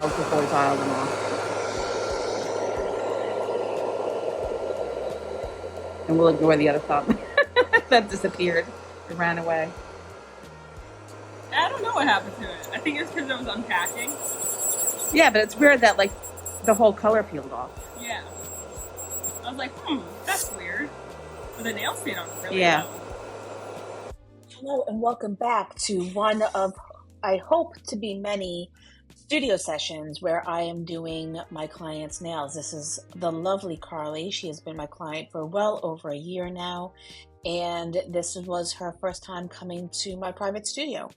Before we filed them off. And we'll ignore the other thumb that disappeared. It ran away. I don't know what happened to it. I think it's because it was unpacking. Yeah, but it's weird that, like, the whole color peeled off. Yeah. I was like, that's weird. But the nails stayed on really Yeah. well. Hello and welcome back to one of, I hope to be many, studio sessions where I am doing my client's nails. This is the lovely Carly. She has been my client for well over a year now, and this was her first time coming to my private studio.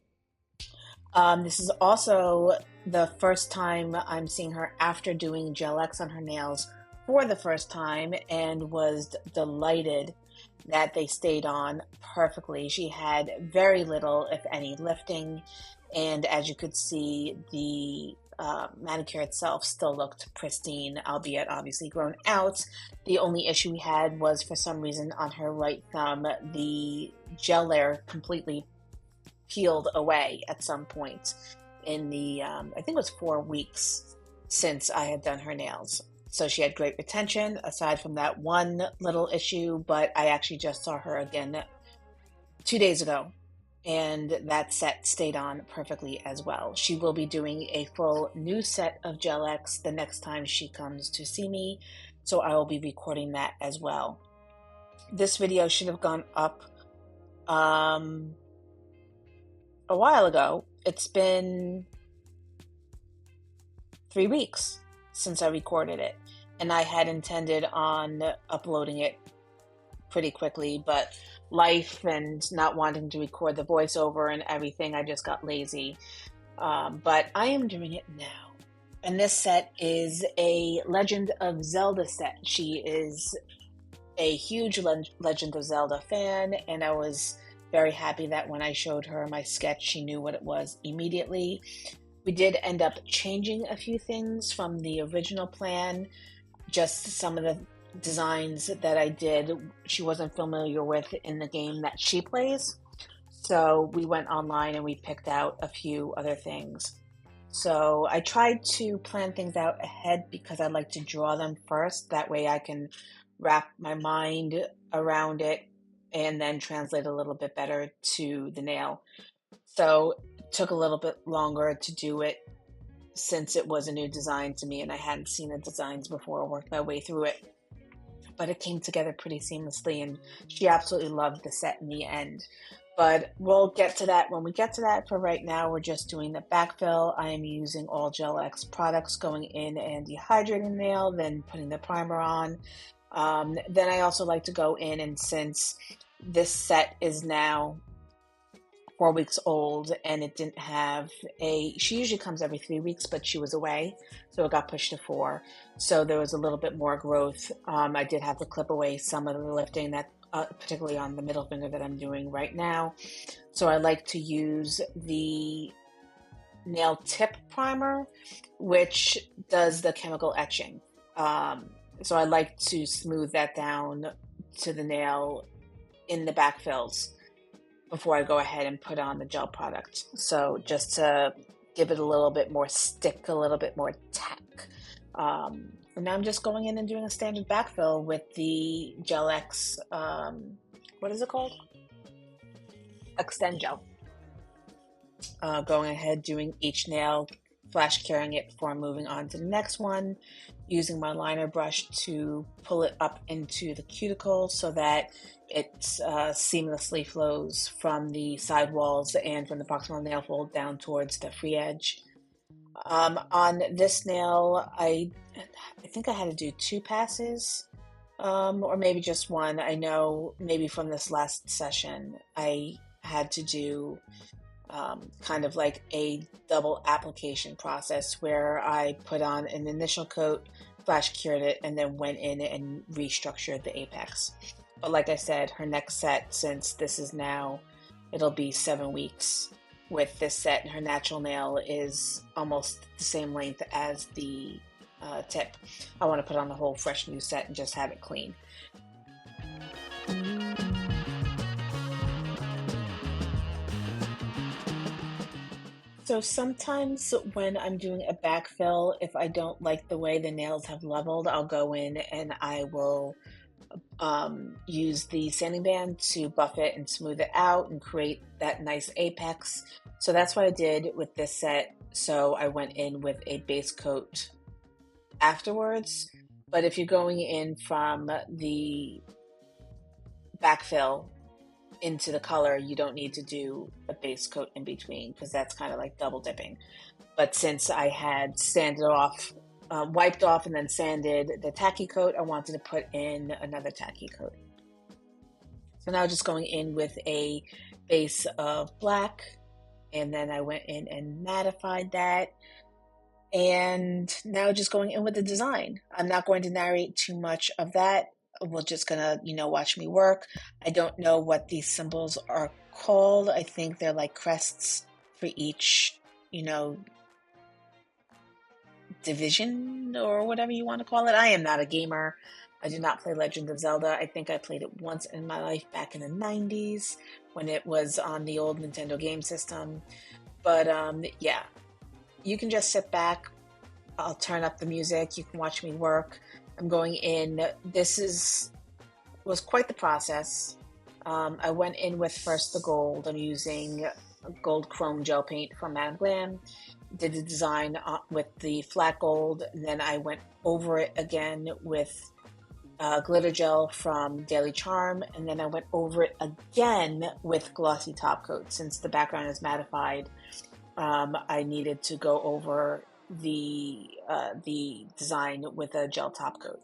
This is also the first time I'm seeing her after doing Gel X on her nails for the first time, and was delighted that they stayed on perfectly. She had very little, if any, lifting, and as you could see, the manicure itself still looked pristine, albeit obviously grown out. The only issue we had was, for some reason, on her right thumb, the gel layer completely peeled away at some point in the, I think it was 4 weeks since I had done her nails. So she had great retention, aside from that one little issue, but I actually just saw her again 2 days ago, and that set stayed on perfectly as well. She will be doing a full new set of Gel X the next time she comes to see me, so I will be recording that as well. This video should have gone up a while ago. It's been 3 weeks since I recorded it, and I had intended on uploading it pretty quickly, but life and not wanting to record the voiceover and everything, I just got lazy. But I am doing it now. And this set is a Legend of Zelda set. She is a huge Legend of Zelda fan, and I was very happy that when I showed her my sketch, she knew what it was immediately. We did end up changing a few things from the original plan. Just some of the designs that I did, she wasn't familiar with in the game that she plays. So we went online and we picked out a few other things. So I tried to plan things out ahead because I like to draw them first. That way I can wrap my mind around it and then translate a little bit better to the nail. So it took a little bit longer to do it since it was a new design to me and I hadn't seen the designs before or worked my way through it. But it came together pretty seamlessly, and she absolutely loved the set in the end. But we'll get to that when we get to that. For right now, we're just doing the backfill. I am using all Gel X products, going in and dehydrating the nail, then putting the primer on. Then I also like to go in, and since this set is now 4 weeks old and it didn't have she usually comes every 3 weeks, but she was away, so it got pushed to 4. So there was a little bit more growth. I did have to clip away some of the lifting, that particularly on the middle finger that I'm doing right now. So I like to use the nail tip primer, which does the chemical etching. So I like to smooth that down to the nail in the backfills before I go ahead and put on the gel product. So just to give it a little bit more stick, a little bit more tack. And now I'm just going in and doing a standard backfill with the Gel X, what is it called? Extend Gel. Going ahead, doing each nail, flash curing it before moving on to the next one, using my liner brush to pull it up into the cuticle so that it seamlessly flows from the side walls and from the proximal nail fold down towards the free edge. On this nail, I think I had to do 2 passes, or maybe just one. I know maybe from this last session, I had to do kind of like a double application process where I put on an initial coat, flash cured it, and then went in and restructured the apex. But like I said, her next set, since this is now, it'll be 7 weeks with this set, and her natural nail is almost the same length as the tip. I want to put on the whole fresh new set and just have it clean. So sometimes when I'm doing a backfill, if I don't like the way the nails have leveled, I'll go in and I will use the sanding band to buff it and smooth it out and create that nice apex. So that's what I did with this set. So I went in with a base coat afterwards. But if you're going in from the backfill into the color, you don't need to do a base coat in between, because that's kind of like double dipping. But since I had sanded off, wiped off and then sanded the tacky coat, I wanted to put in another tacky coat. So now just going in with a base of black, and then I went in and mattified that. And now just going in with the design. I'm not going to narrate too much of that. We're just gonna, watch me work. I don't know what these symbols are called. I think they're like crests for each, division or whatever you want to call it. I am not a gamer. I did not play Legend of Zelda. I think I played it once in my life back in the 90s when it was on the old Nintendo game system. But yeah, you can just sit back. I'll turn up the music. You can watch me work. I'm going in. This was quite the process. I went in with first the gold. I'm using gold chrome gel paint from Glam. Did the design with the flat gold, and then I went over it again with glitter gel from Daily Charm, and then I went over it again with glossy top coat. Since the background is mattified, I needed to go over the design with a gel top coat.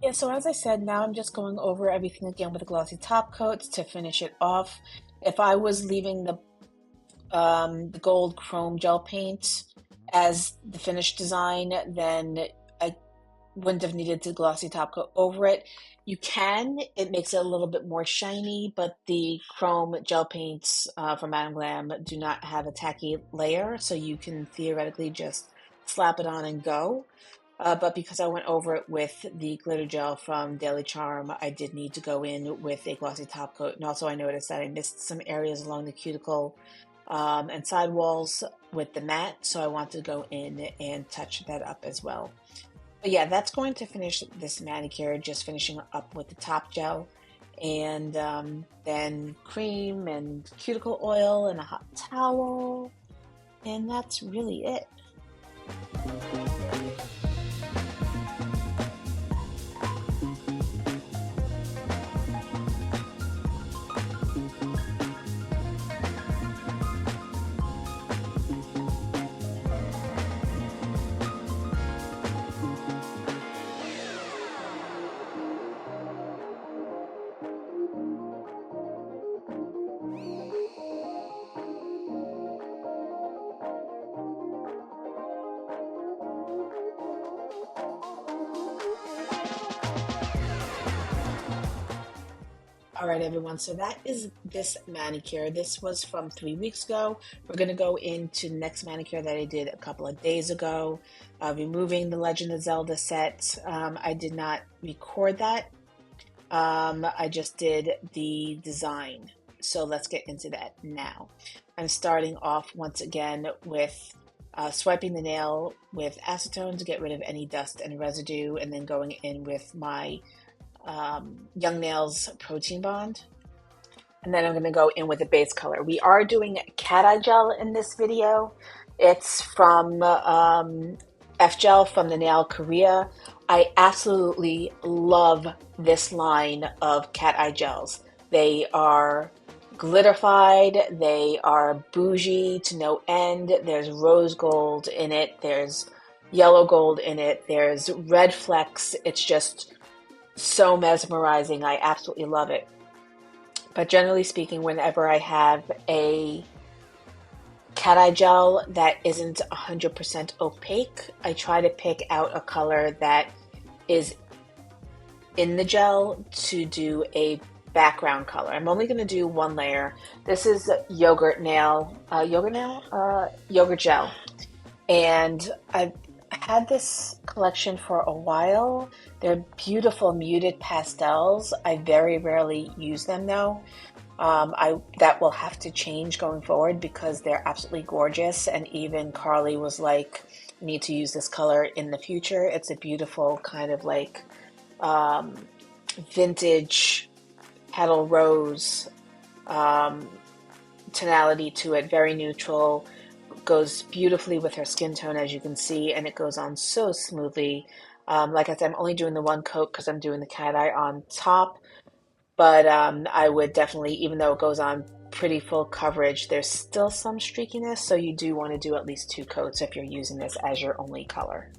Yeah, so as I said, now I'm just going over everything again with a glossy top coat to finish it off. If I was leaving the gold chrome gel paint as the finished design, then I wouldn't have needed to glossy top coat over it. You can, it makes it a little bit more shiny, but the chrome gel paints from Madam Glam do not have a tacky layer, so you can theoretically just slap it on and go. But because I went over it with the glitter gel from Daily Charm, I did need to go in with a glossy top coat. And also I noticed that I missed some areas along the cuticle and side walls with the matte, so I want to go in and touch that up as well. But yeah, that's going to finish this manicure, just finishing up with the top gel and then cream and cuticle oil and a hot towel, and that's really it. All right, everyone, so that is this manicure. This was from 3 weeks ago. We're going to go into the next manicure that I did a couple of days ago, removing the Legend of Zelda set. I did not record that. I just did the design. So let's get into that now. I'm starting off once again with swiping the nail with acetone to get rid of any dust and residue, and then going in with my Young Nails Protein Bond. And then I'm going to go in with a base color. We are doing cat eye gel in this video. It's from F-Gel from the Nail Korea. I absolutely love this line of cat eye gels. They are glitterified. They are bougie to no end. There's rose gold in it. There's yellow gold in it. There's red flecks. It's just so mesmerizing. I absolutely love it. But generally speaking, whenever I have a cat eye gel that isn't 100% opaque, I try to pick out a color that is in the gel to do a background color. I'm only going to do one layer. This is yogurt gel, and I've had this collection for a while. They're beautiful muted pastels. I very rarely use them though. That will have to change going forward because they're absolutely gorgeous. And even Carly was like, "I need to use this color in the future." It's a beautiful kind of like vintage petal rose tonality to it. Very neutral. Goes beautifully with her skin tone, as you can see, and it goes on so smoothly. Like I said, I'm only doing the one coat because I'm doing the cat eye on top, but I would definitely, even though it goes on pretty full coverage, there's still some streakiness, so you do want to do at least 2 coats if you're using this as your only color.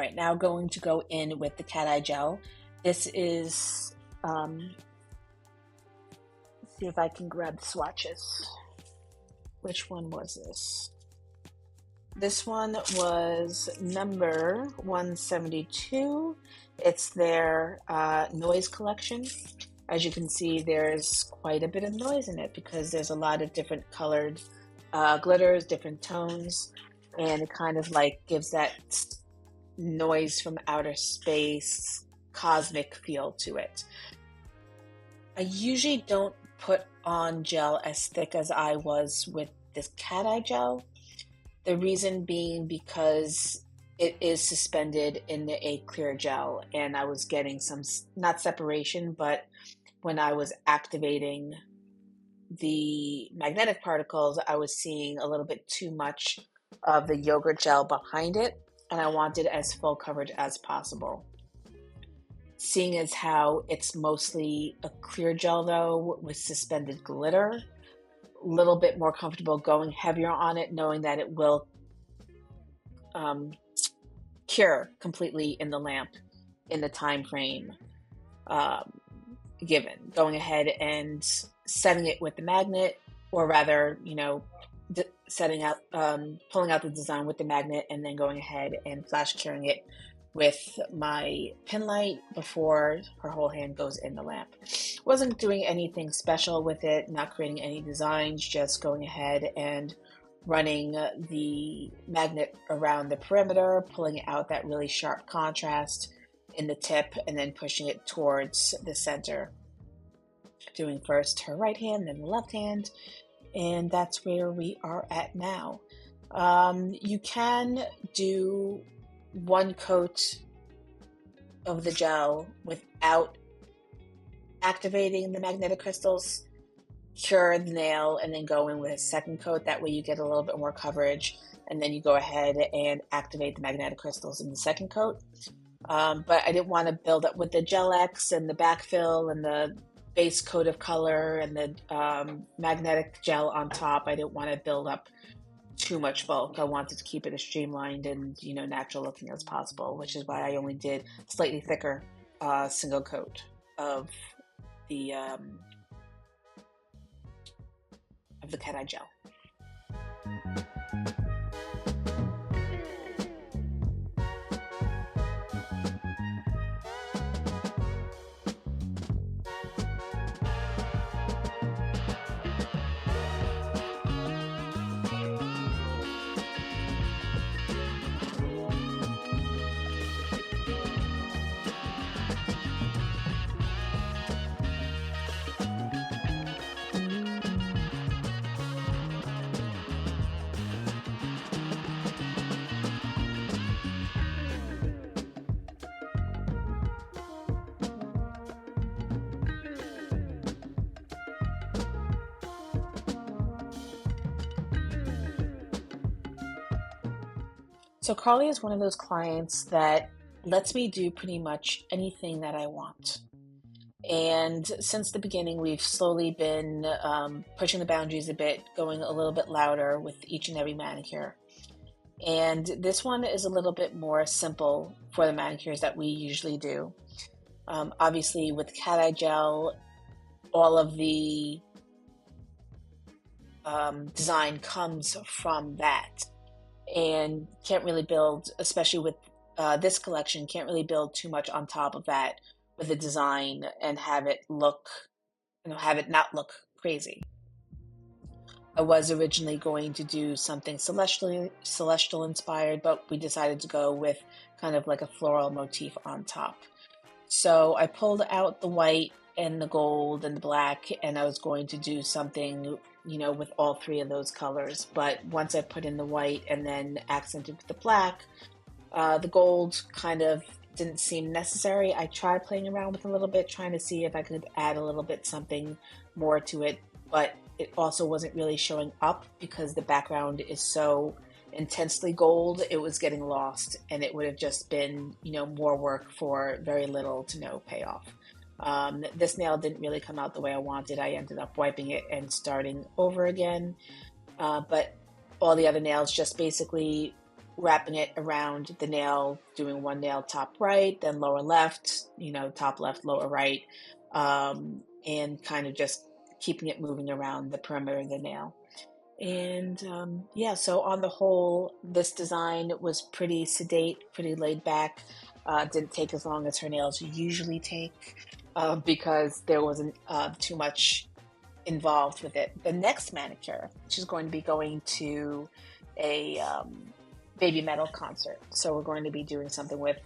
right, now going to go in with the cat eye gel. This is, let's see if I can grab the swatches. Which one was this? This one was number 172. It's their noise collection. As you can see, there's quite a bit of noise in it because there's a lot of different colored glitters, different tones, and it kind of like gives that noise from outer space, cosmic feel to it. I usually don't put on gel as thick as I was with this cat eye gel. The reason being because it is suspended in a clear gel, and I was getting some, not separation, but when I was activating the magnetic particles, I was seeing a little bit too much of the yogurt gel behind it, and I wanted as full coverage as possible. Seeing as how it's mostly a clear gel though with suspended glitter, a little bit more comfortable going heavier on it, knowing that it will cure completely in the lamp in the time frame given. Going ahead and setting it with the magnet, or rather, setting out, pulling out the design with the magnet, and then going ahead and flash curing it with my pin light before her whole hand goes in the lamp. Wasn't doing anything special with it, not creating any designs, just going ahead and running the magnet around the perimeter, pulling out that really sharp contrast in the tip, and then pushing it towards the center. Doing first her right hand, then the left hand, and that's where we are at now. You can do one coat of the gel without activating the magnetic crystals, cure the nail, and then go in with a second coat. That way you get a little bit more coverage, and then you go ahead and activate the magnetic crystals in the second coat. But I didn't want to build up with the Gel X and the backfill and the base coat of color and the magnetic gel on top. I didn't want to build up too much bulk. I wanted to keep it as streamlined and natural looking as possible, which is why I only did slightly thicker single coat of the cat eye gel. So Carly is one of those clients that lets me do pretty much anything that I want. And since the beginning, we've slowly been pushing the boundaries a bit, going a little bit louder with each and every manicure. And this one is a little bit more simple for the manicures that we usually do. Obviously, with cat eye gel, all of the design comes from that. And can't really build, especially with this collection, can't really build too much on top of that with the design and have it look, have it not look crazy. I was originally going to do something celestial inspired, but we decided to go with kind of like a floral motif on top. So I pulled out the white and the gold and the black, and I was going to do something with all three of those colors. But once I put in the white and then accented with the black, the gold kind of didn't seem necessary. I tried playing around with a little bit, trying to see if I could add a little bit something more to it, but it also wasn't really showing up because the background is so intensely gold. It was getting lost, and it would have just been, more work for very little to no payoff. This nail didn't really come out the way I wanted. I ended up wiping it and starting over again. But all the other nails just basically wrapping it around the nail, doing one nail top right, then lower left, top left, lower right, and kind of just keeping it moving around the perimeter of the nail. And yeah, so on the whole, this design was pretty sedate, pretty laid back. Didn't take as long as her nails usually take because there wasn't too much involved with it. The next manicure, she's going to be going to a baby metal concert. So we're going to be doing something with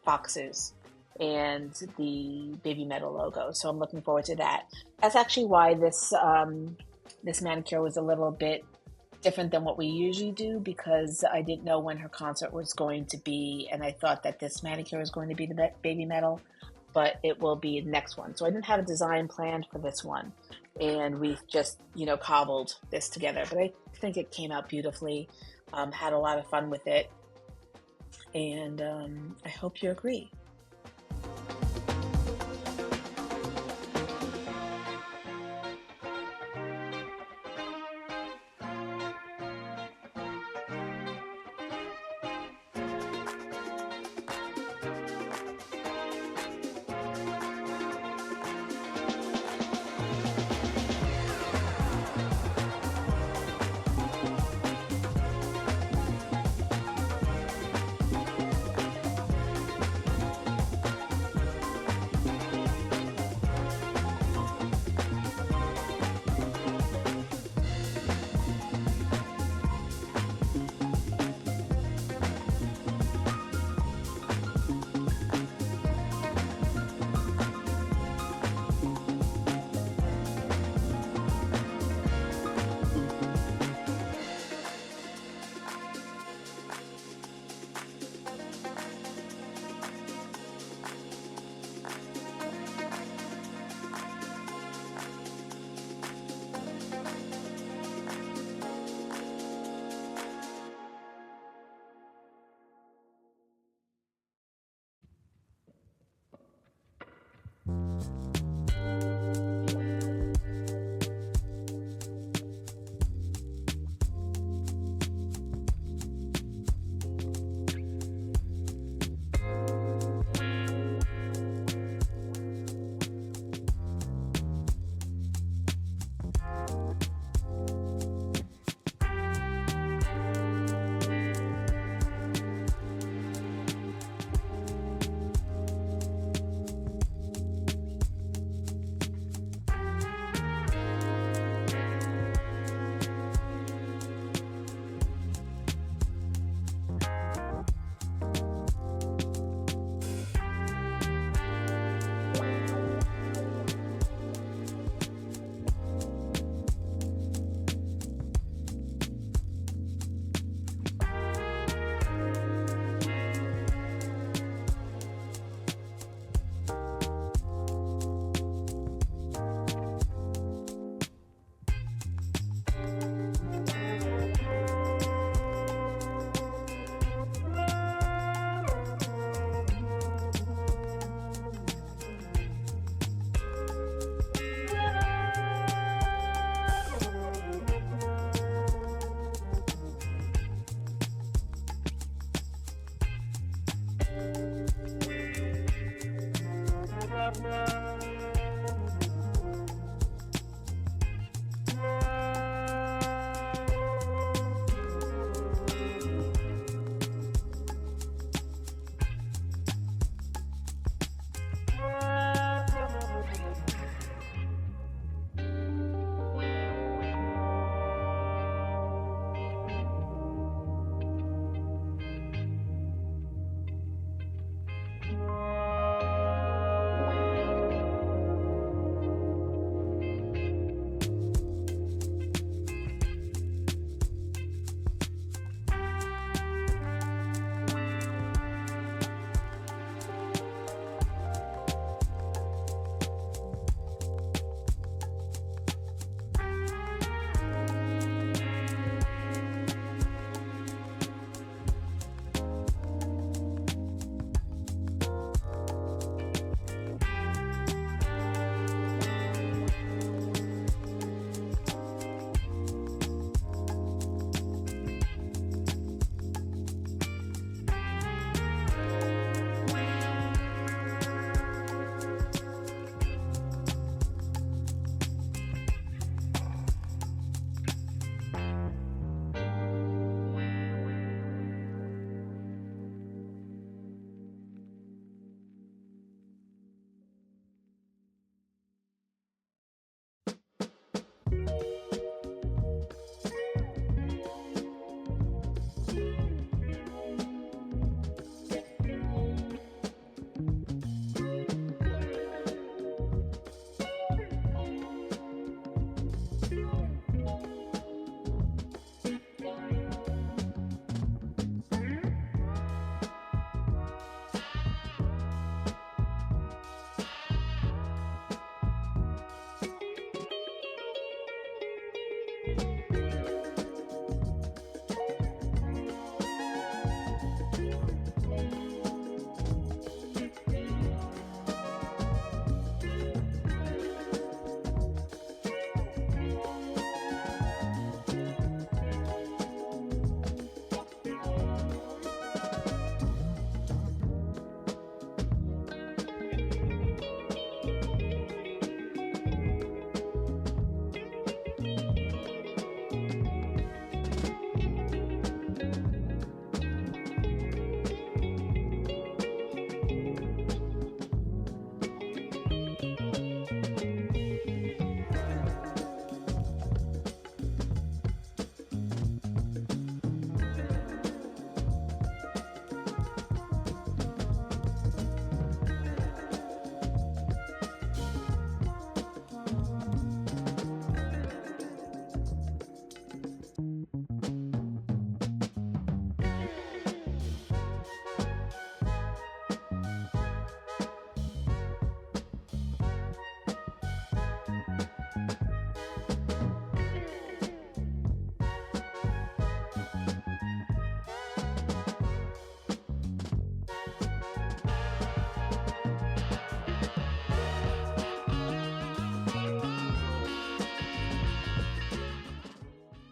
foxes and the baby metal logo. So I'm looking forward to that. That's actually why this manicure was a little bit different than what we usually do, because I didn't know when her concert was going to be, and I thought that this manicure was going to be the baby metal, but it will be the next one. So I didn't have a design planned for this one, and we just cobbled this together. But I think it came out beautifully. Had a lot of fun with it, and I hope you agree.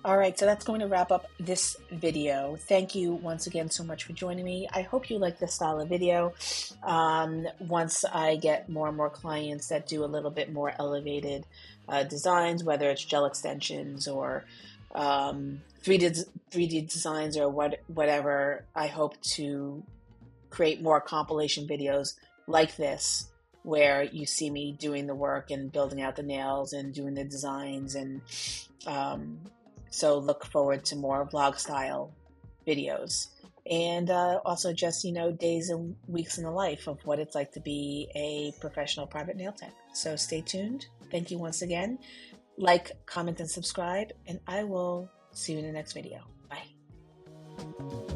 All right, so that's going to wrap up this video. Thank you once again so much for joining me. I hope you like this style of video. Once I get more and more clients that do a little bit more elevated designs, whether it's gel extensions or 3D designs or whatever, I hope to create more compilation videos like this, where you see me doing the work and building out the nails and doing the designs. And so look forward to more vlog style videos. And also just, days and weeks in the life of what it's like to be a professional private nail tech. So stay tuned. Thank you once again. Like, comment, and subscribe, and I will see you in the next video. Bye.